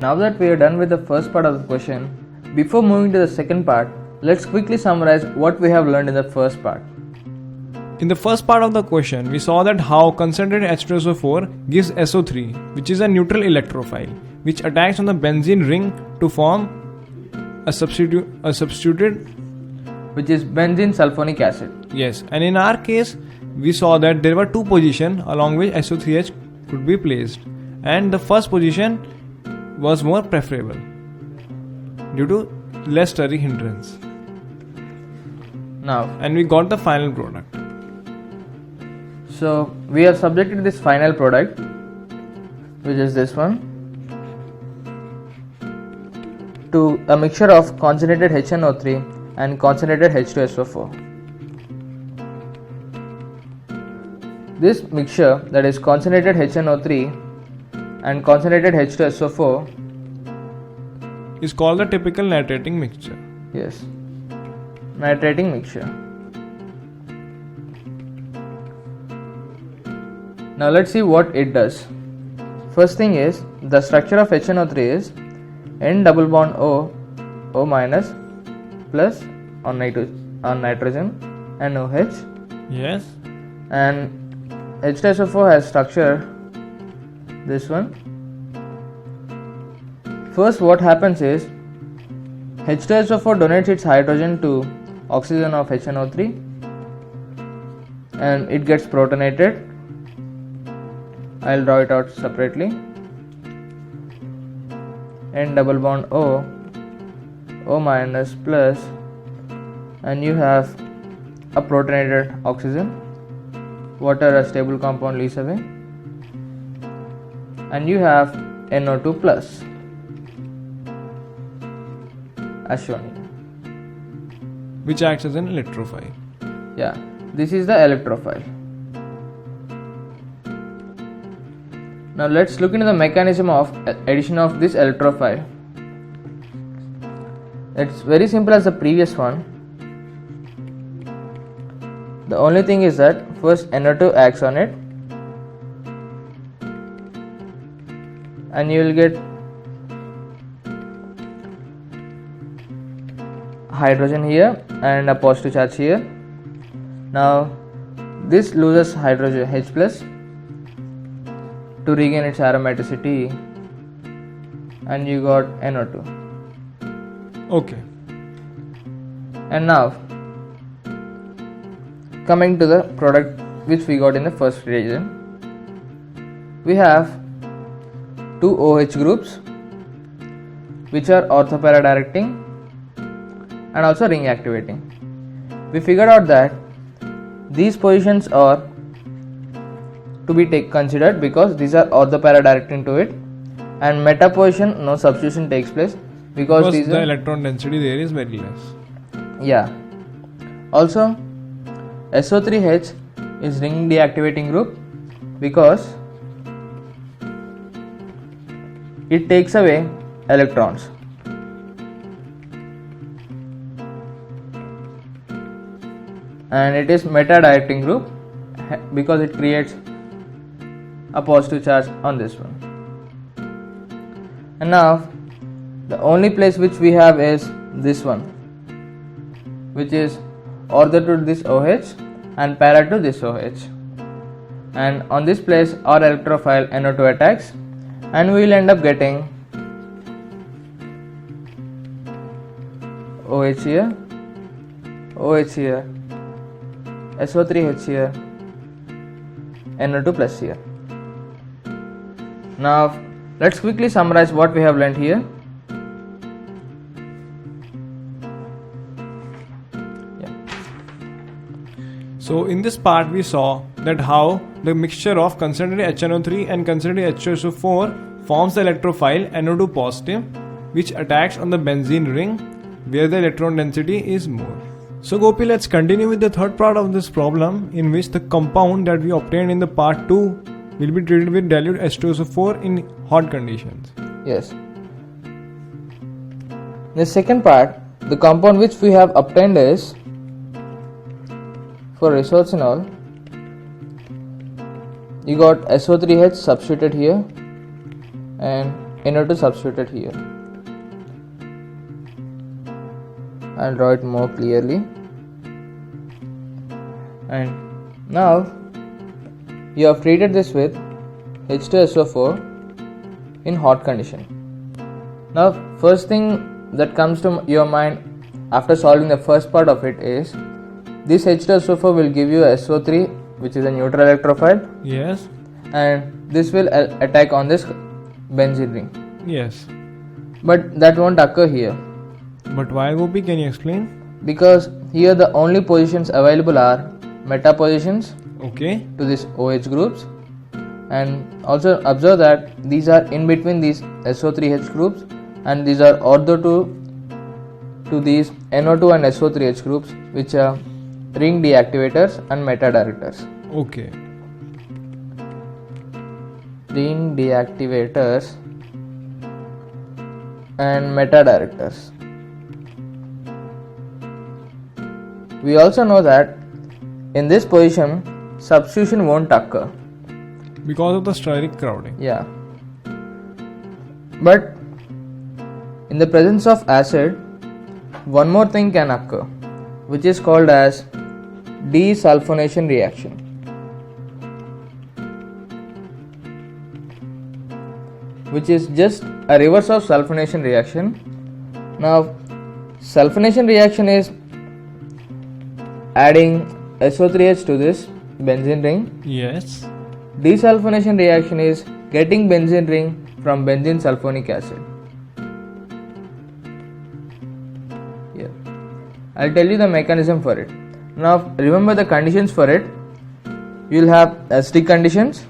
Now that we are done with the first part of the question, before moving to the second part, let's quickly summarize what we have learned in the first part. In the first part of the question, we saw that how concentrated H2SO4 gives SO3, which is a neutral electrophile, which attacks on the benzene ring to form a substituted, which is benzene sulfonic acid. Yes, and in our case, we saw that there were two positions along which SO3H could be placed, and the first position was more preferable due to less stirring hindrance. Now, And we got the final product. so we have subjected this final product, which is this one, to a mixture of concentrated HNO3 and concentrated H2SO4. This mixture, that is concentrated HNO3 and concentrated H2SO4, Is called the typical nitrating mixture. yes, nitrating mixture. Now let's see what it does. First thing is, the structure of HNO3 is N double bond O, O minus plus on nitrogen and OH, Yes. and H2SO4 has structure this one. First what happens is, H2SO4 donates its hydrogen to oxygen of HNO3 and it gets protonated. I'll draw it out separately. N double bond O, O minus plus, and you have a protonated oxygen. Water, a stable compound, leaves away, and you have NO2 plus, as shown here. Which acts as an electrophile. Yeah, this is the electrophile. Now let's look into the mechanism of addition of this electrophile. It's very simple as the previous one. The only thing is that first NO2 acts on it and you will get hydrogen here and a positive charge here. Now this loses hydrogen H plus to regain its aromaticity and you got NO2. Okay. And now coming to the product which we got in the first reagent, we have two OH groups which are orthopara directing and also ring activating. We figured out that these positions are to be considered because these are orthopara directing to it, and meta position no substitution takes place because these the are, electron density there is very less. yeah. Also SO3H is ring deactivating group because it takes away electrons. And it is meta directing group because it creates a positive charge on this one. And now the only place which we have is this one, which is ortho to this OH and para to this OH, and on this place our electrophile NO2 attacks and we will end up getting OH here, OH here, SO3H here, NO2 plus here. Now let's quickly summarize what we have learned here. So in this part we saw that how the mixture of concentrated HNO3 and concentrated H2SO4 forms the electrophile NO2 positive, which attacks on the benzene ring where the electron density is more. So Gopi, let's continue with the third part of this problem, in which the compound that we obtained in the part 2 will be treated with dilute H2SO4 in hot conditions. Yes. In the second part, the compound which we have obtained is for resorcinol. You got SO3H substituted here and NO2 substituted here. I'll draw it more clearly. And now you have treated this with H2SO4 in hot condition. Now first thing that comes to your mind after solving the first part of it is this H2SO4 will give you SO3, which is a neutral electrophile. Yes. And this will attack on this benzene ring. Yes. But that won't occur here. But why, Gopi? Can you explain? Because here the only positions available are meta positions Okay. to these OH groups, and also observe that these are in between these SO3H groups, and these are ortho to these NO2 and SO3H groups, which are ring deactivators and meta directors. Okay. Ring deactivators and meta directors. We also know that in this position substitution won't occur. Because of the steric crowding. Yeah. But in the presence of acid, one more thing can occur, which is called as desulfonation reaction. Which is just a reverse of sulfonation reaction. Now, sulfonation reaction is adding SO3H to this benzene ring. Yes. Desulfonation reaction is getting benzene ring from benzene sulfonic acid. Here, I'll tell you the mechanism for it. Now, remember the conditions for it. You will have acidic conditions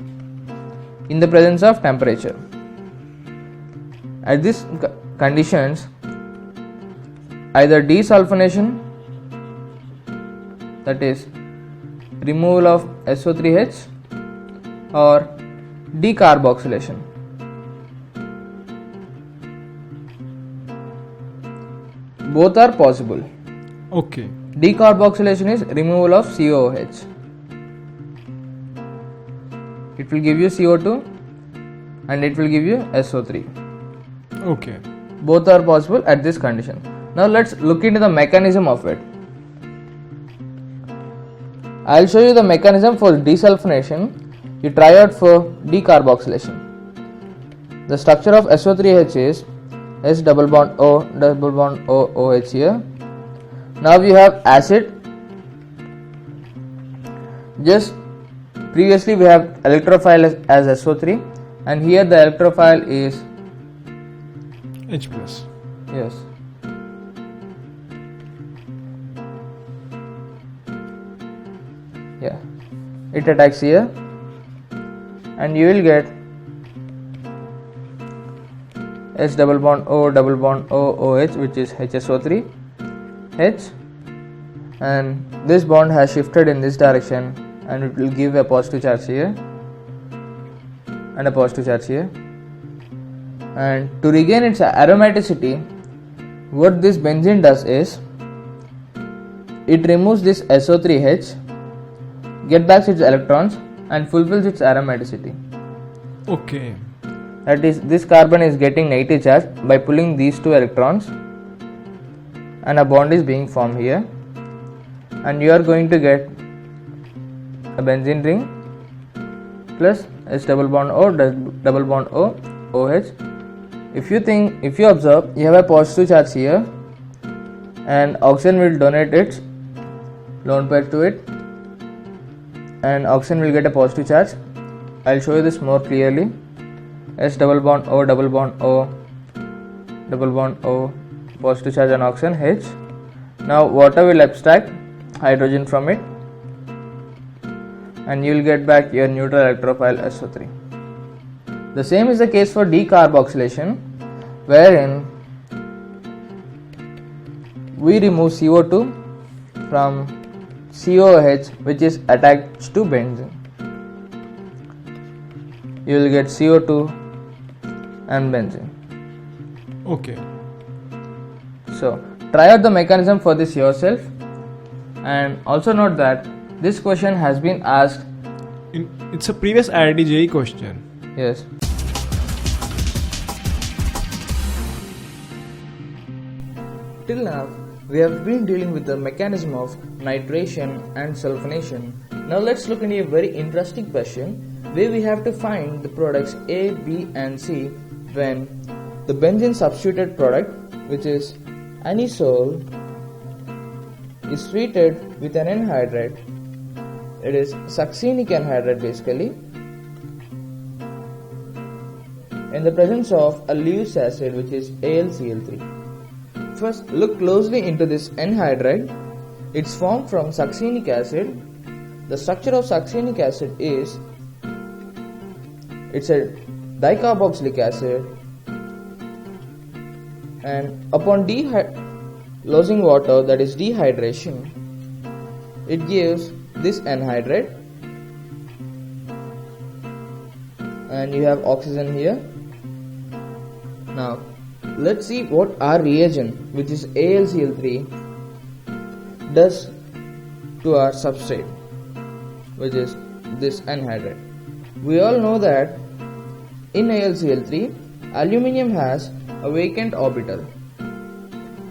in the presence of temperature. At these conditions, either desulfonation, that is removal of SO3H, or decarboxylation. Both are possible. Okay. Decarboxylation is removal of COOH. It will give you CO2 and it will give you SO3. Okay. Both are possible at this condition. Now let's look into the mechanism of it. I'll show you the mechanism for desulfonation. You try out for decarboxylation. The structure of SO3H is S double bond O double bond O OH here. Now we have acid. Just previously we have electrophile as SO3, and here the electrophile is H plus. yes. Yeah, it attacks here, and you will get S double bond O OH, which is HSO3 H, and this bond has shifted in this direction, and it will give a positive charge here and a positive charge here. And to regain its aromaticity, what this benzene does is it removes this SO3H, get back its electrons, and fulfills its aromaticity. Okay. That is, this carbon is getting negative charge by pulling these two electrons, and a bond is being formed here, and you are going to get a benzene ring plus S double bond O double bond O OH. If you observe, you have a positive charge here, and oxygen will donate its lone pair to it, and oxygen will get a positive charge. I'll show you this more clearly. S double bond O double bond O double bond O, positive charge on oxygen H. Now water will abstract hydrogen from it, and you will get back your neutral electrophile SO3. The same is the case for decarboxylation, wherein we remove CO2 from COOH, which is attached to benzene. You will get CO2 and benzene. Okay. So try out the mechanism for this yourself, and also note that this question has been asked. It's a previous IIT JEE question. Yes. Till now, we have been dealing with the mechanism of nitration and sulfonation. Now let's look into a very interesting question where we have to find the products A, B and C when the benzene substituted product, which is anisole, is treated with an anhydride. It is succinic anhydride basically, in the presence of a Lewis acid, which is AlCl3. First, look closely into this anhydride. It's formed from succinic acid. The structure of succinic acid is, it's a dicarboxylic acid, and upon losing water, that is dehydration, it gives this anhydride, and you have oxygen here. Now let's see what our reagent, which is AlCl3, does to our substrate, which is this anhydride. We all know that in AlCl3, aluminium has a vacant orbital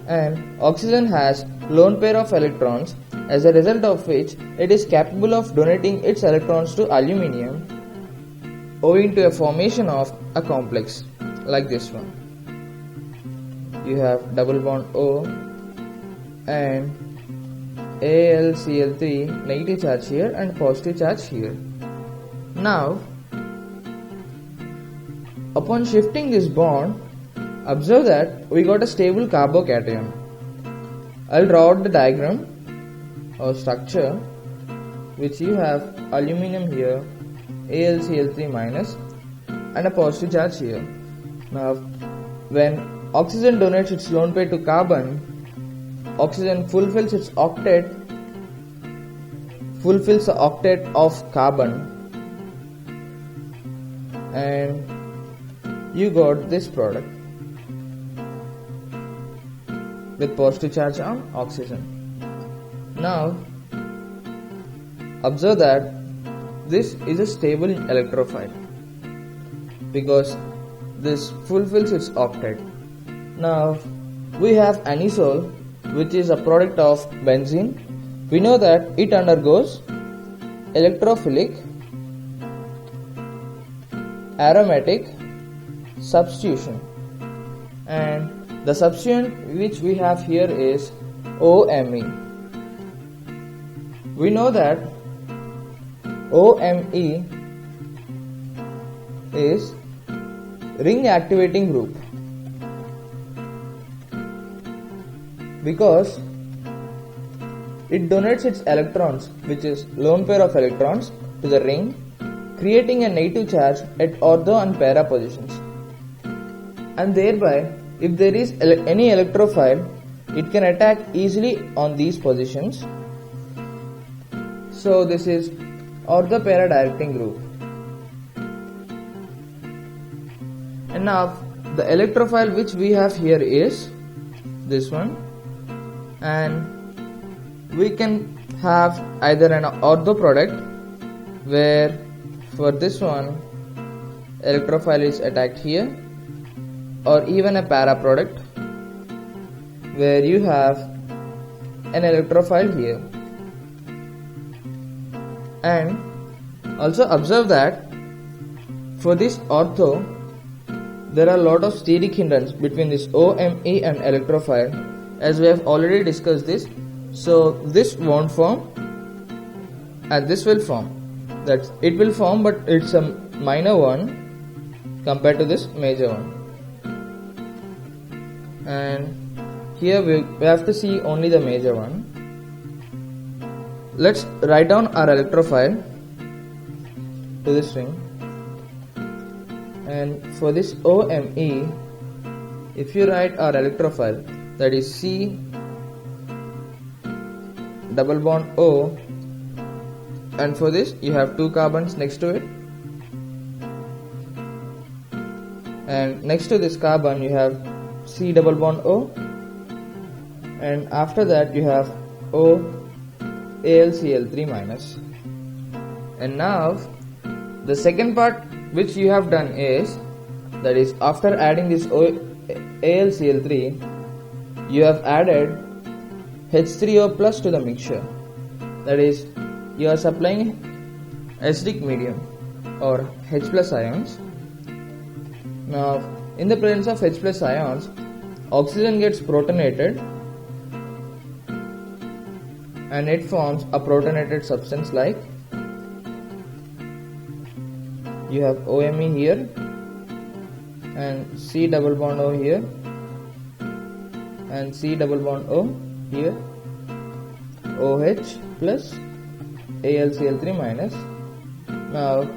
and oxygen has lone pair of electrons, as a result of which it is capable of donating its electrons to aluminium owing to a formation of a complex like this one. You have double bond O and AlCl3 negative charge here and positive charge here. Now, upon shifting this bond, observe that we got a stable carbocation. I'll draw out the diagram or structure, which you have aluminium here, AlCl3 minus, and a positive charge here. Now, when oxygen donates its lone pair to carbon, oxygen fulfills the octet of carbon, and you got this product with positive charge on oxygen. Now observe that this is a stable electrophile because this fulfills its octet. Now we have anisole, which is a product of benzene. We know that it undergoes electrophilic aromatic substitution, and the substituent which we have here is OMe. We know that OMe is ring activating group because it donates its electrons, which is lone pair of electrons, to the ring, creating a negative charge at ortho and para positions, and thereby if there is any electrophile, it can attack easily on these positions. So this is ortho para directing group. And now the electrophile which we have here is this one, and we can have either an ortho product where for this one electrophile is attacked here, or even a para product where you have an electrophile here. And also observe that for this ortho there are a lot of steric hindrance between this OMe and electrophile, as we have already discussed this. So this won't form and this will form. That it will form, but it's a minor one compared to this major one. And here we have to see only the major one. Let's write down our electrophile to this ring, and for this OMe, if you write our electrophile, that is C double bond O, and for this you have two carbons next to it, and next to this carbon you have C double bond O, and after that you have O AlCl3 minus. And now the second part which you have done is, that is after adding this AlCl3, you have added H3O plus to the mixture. That is, you are supplying acidic medium or H plus ions. Now, in the presence of H plus ions, oxygen gets protonated and it forms a protonated substance like you have OMe here and C double bond O here and C double bond O here, OH plus AlCl3 minus. Now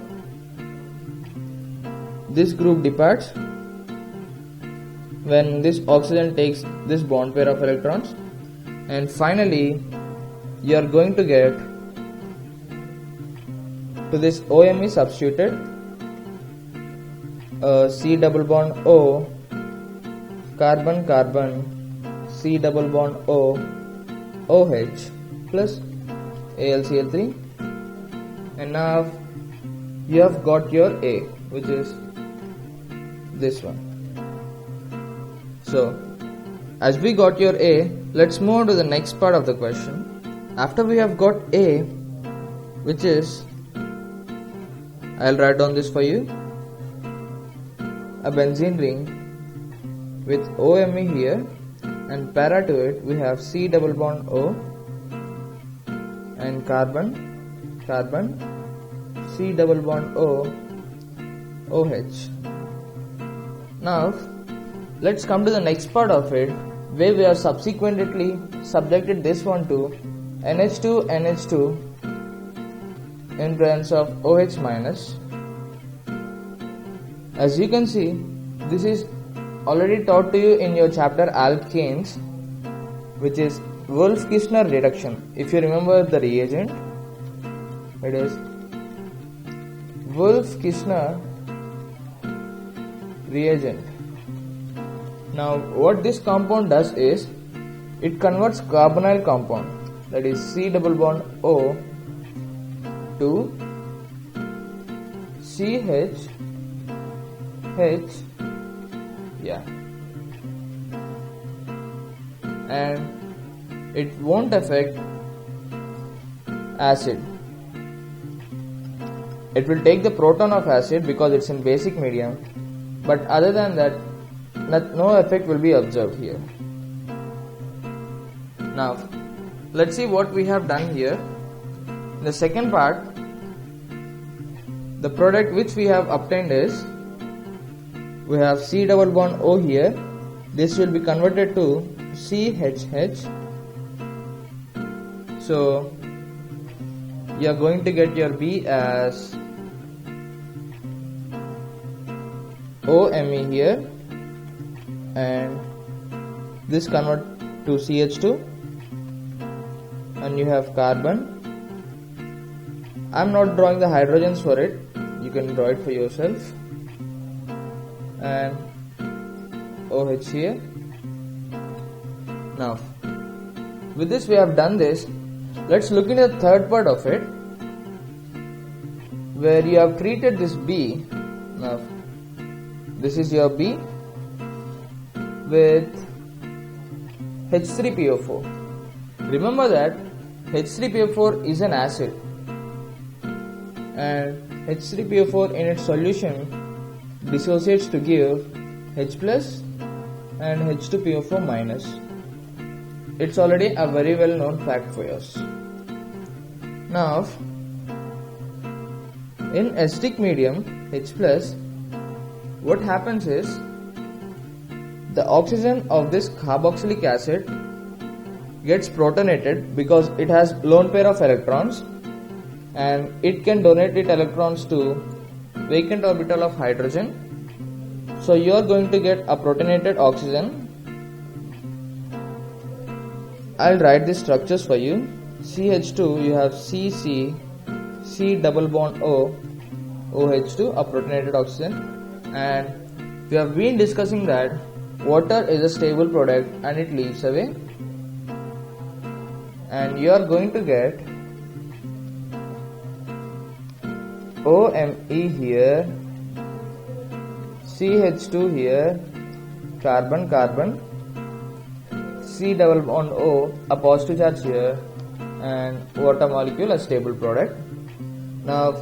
this group departs when this oxygen takes this bond pair of electrons, and finally you are going to get to this OMe substituted C double bond O carbon carbon C double bond O OH plus AlCl3, and now you have got your A, which is this one. So as we got your A, let's move on to the next part of the question. After we have got A, which is, I'll write down this for you, a benzene ring with OMe here, and para to it we have C double bond O and carbon carbon C double bond O OH. Now let's come to the next part of it, where we have subsequently subjected this one to NH2 NH2 in presence of OH minus. As you can see, this is already taught to you in your chapter alkanes, which is Wolff-Kishner reduction. If you remember the reagent, it is Wolff-Kishner reagent. Now what this compound does is, it converts carbonyl compound, that is C double bond O, to CH and it won't affect acid. It will take the proton of acid because it's in basic medium, but other than that, no effect will be observed here. Now let's see what we have done here. In the second part, the product which we have obtained is, we have C double bond O here. This will be converted to CHH. So you are going to get your B as OMe here, and this convert to CH2, and you have carbon. I'm not drawing the hydrogens for it, you can draw it for yourself, and OH here. Now with this we have done this. Let's look into the third part of it, where you have treated this B. Now this is your B with H3PO4. Remember that H3PO4 is an acid, and H3PO4 in its solution dissociates to give H plus and H2PO4 minus. It's already a very well known fact for us. Now in acidic medium H plus, what happens is, the oxygen of this carboxylic acid gets protonated because it has lone pair of electrons, and it can donate its electrons to vacant orbital of hydrogen. So you are going to get a protonated oxygen. I'll write the structures for you. CH2, you have CC, C double bond O, OH2, a protonated oxygen, and we have been discussing that water is a stable product and it leaves away, and you are going to get OMe here, CH2 here, carbon carbon, C double bond O, a positive charge here, and water molecule, a stable product. Now,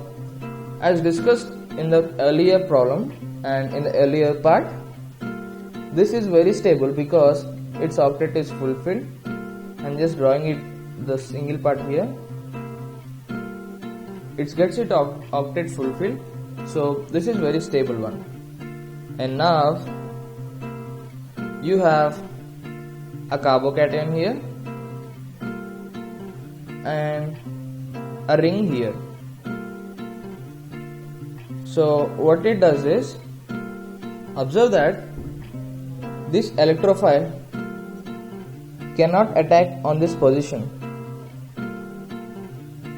as discussed in the earlier problem and in the earlier part, this is very stable because its octet is fulfilled. I'm just drawing it, the single part here. It gets its octet fulfilled, so this is very stable one. And now you have a carbocation here and a ring here. So what it does is, observe that this electrophile cannot attack on this position.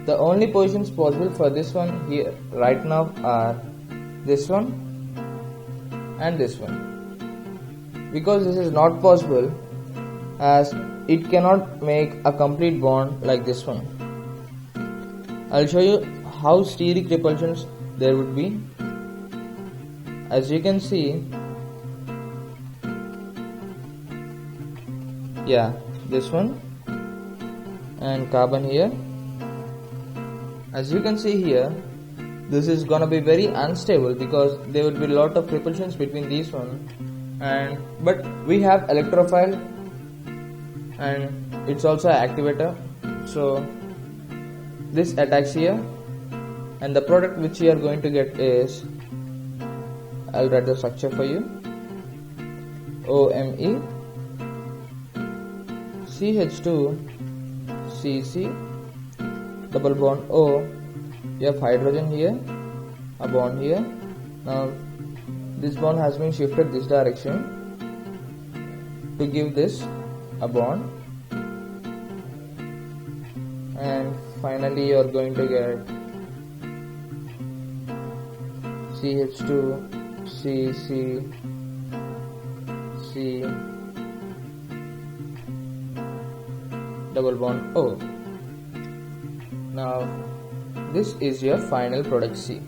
The only positions possible for this one here right now are this one and this one, because this is not possible as it cannot make a complete bond like this one. I'll show you how steric repulsions there would be. As you can see, yeah, this one and carbon here. As you can see here, this is gonna be very unstable because there will be a lot of repulsions between these one, but we have electrophile and it's also an activator, so this attacks here, and the product which you are going to get is, I'll write the structure for you, OMe CH2 CC double bond O. You have hydrogen here, a bond here. Now this bond has been shifted this direction to give this a bond, and finally you are going to get CH2 CC C double bond O. Now this is your final product C.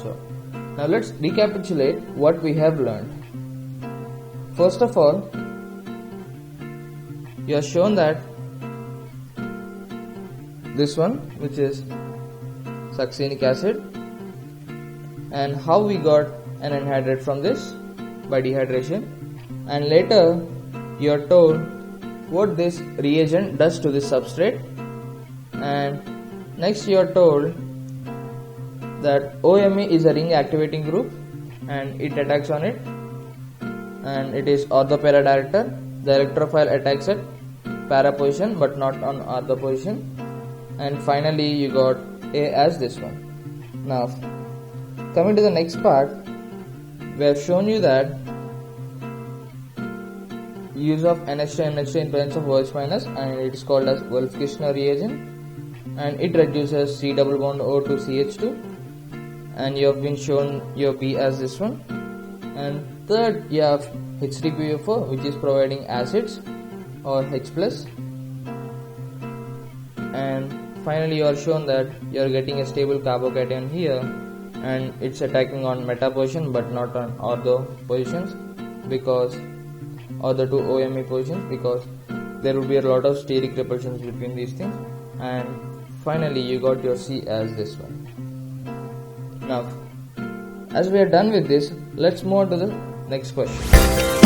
So now let's recapitulate what we have learned. First of all, you are shown that this one, which is succinic acid, and how we got an anhydride from this by dehydration, and later you are told what this reagent does to this substrate, and next you are told that OMe is a ring activating group and it attacks on it, and it is ortho-para director. The electrophile attacks at para position but not on ortho position, and finally you got A as this one. Now coming to the next part, we have shown you that use of NH2 in presence of OH minus, and it is called as Wolff-Kishner reagent, and it reduces C double bond O to CH2, and you have been shown your B as this one. And third, you have H3PO4, which is providing acids or H plus, and finally you are shown that you are getting a stable carbocation here, and it's attacking on meta position but not on ortho positions, because ortho to OMe positions, because there will be a lot of steric repulsions between these things. And finally you got your C as this one. Now as we are done with this, let's move on to the next question.